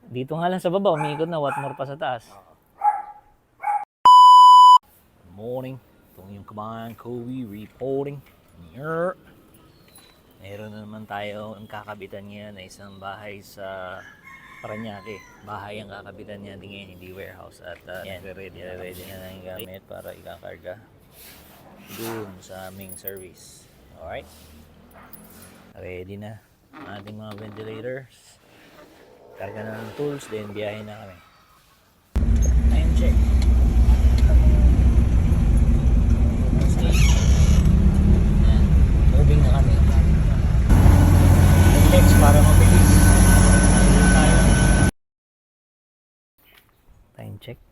Dito nga lang sa baba, umiikot na, what more pa sa taas. Good morning. Itong yung Kabayan Covey reporting. Meron na naman tayo ang kakabitan niya na isang bahay sa Parañaque. Bahay ang kakabitan niya ngayon, hindi warehouse. At ready na lang yung gamit para ikakarga doon sa aming service. Alright? Ready na ang ating mga ventilators. Karga na ng tools, then biyahe na kami. Time check. Yan. Moving na kami. Text para mabilis. Time check.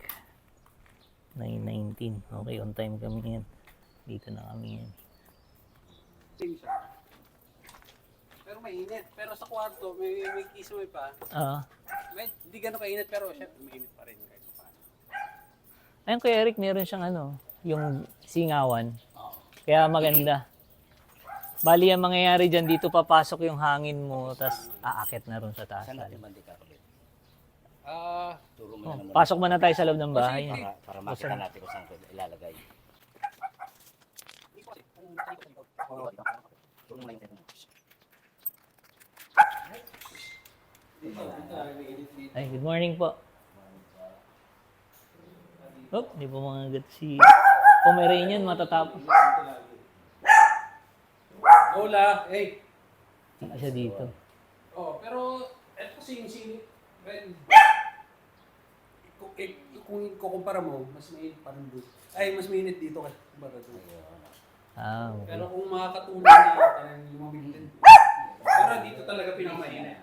9:19. Okay, on time kami yan. Dito na kami yan. Pero mainit. Pero sa kwarto, may kisoy pa. Hindi gano'n kainit, pero syempre mainit pa rin. Ayun kay Eric, meron siyang yung singawan. Kaya maganda. Bali ang mangyayari dyan, dito papasok yung hangin mo, tapos aakit na ron sa taas. Saan natin bandi kakabit? Turo mo Oh, pasok muna tayo sa loob ng bahay. Para makita natin kung saan ko ilalagay. Ay, good morning po. Oh, di po mga si Pomeranian matatapos. Hola! Hey! Hindi siya dito. Oh, pero eto kasi yung kung ikukumpara mo, mas mainit pa rin doon. Ay, mas mainit dito kasi kumpara doon. Okay. Pero kung makakatulong na parang lumamig din. Pero dito talaga pinakamainit.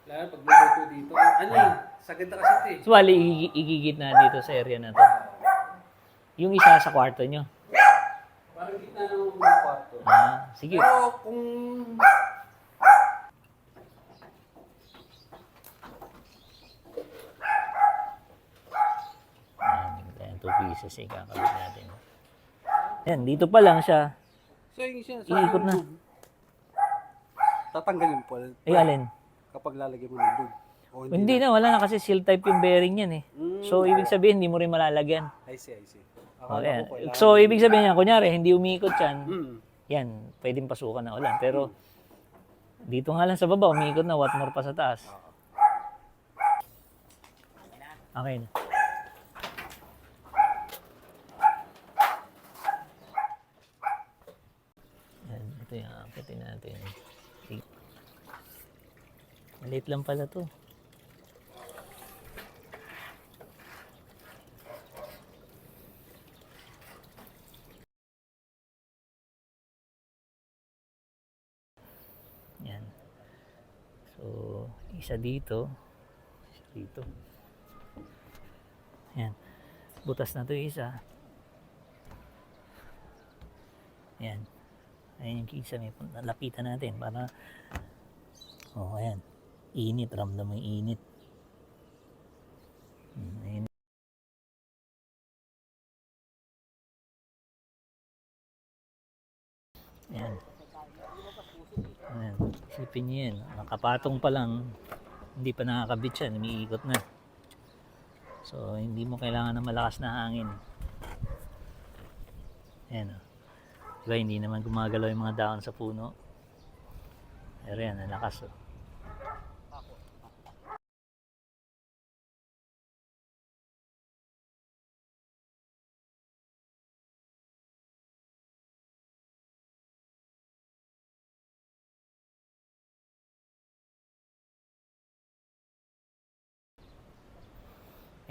Lalo pag luto dito. Sagad na kasi ito eh. So, bali, igigit na dito sa area na to. Yung isa sa kwarto nyo. Parang gitna ng mga kwarto. Sige. Pero kung... Ayan, 2 pieces eh, kakabit natin. Ayan, dito pa lang siya. So yung Iikot na. Tatanggalin po Ay, alin? kapag lalagyan mo ng lube. O Hindi na, wala na kasi seal type yung bearing yan eh. So, ibig sabihin, hindi mo rin malalagyan. I see. Ayan. So, ibig sabihin yan, kunyari, hindi umiikot yan. Yan, pwedeng pasukan na ulan. Pero, dito nga lang sa baba, umiikot na, what more pa sa taas. Okay na. Yan, ito yung akitin natin. Maliit lang pala to. Yan. So, isa dito. Isa dito. Yan. Butas na to yung isa. Yan. Ayan yung isa. May lapitan natin para ayan. Init. Ramdam mo yung init. Ayan. Ayan. Ayan. Isipin nyo yan. Nakapatong pa lang. Hindi pa nakakabit siya. Umiikot na. So, hindi mo kailangan ng malakas na hangin. Ayan o. Diba, hindi naman gumagalaw yung mga dahon sa puno. Pero yan, ang lakas o.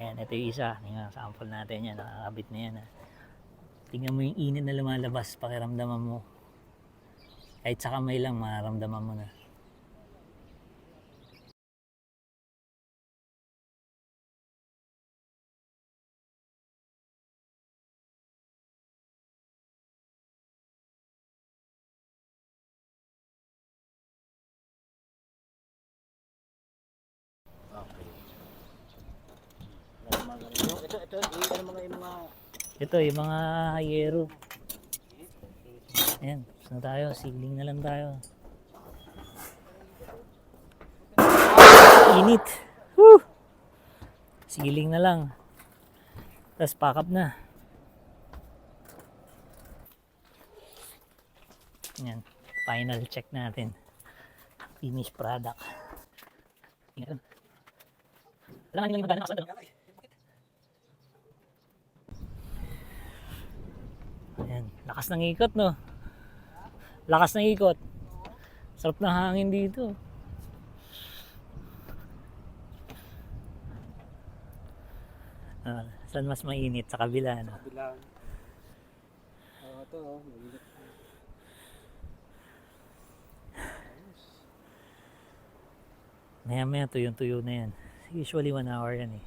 Ayan, ito yung isa. Yung sample natin yan. Nakakabit na yan. Tingnan mo yung init na lumalabas. Pakiramdaman mo. Kahit sa kamay lang, mararamdaman mo na. Ito yung mga hayero. Ayan, tapos na tayo. Ceiling na lang tayo. Init. Woo! Siling na lang. Tapos pack up na. Yan. Final check natin. Finished product. Yan. Kailangan nyo yung magana nakasal. Ayan. Lakas ng ikot, no? Lakas ng ikot. Sarap ng hangin dito. Saan mas mainit? Sa kabila, no? Bilang. Ito, mainit. Maya maya tuyong-tuyo na yan. Usually 1 hour yan eh.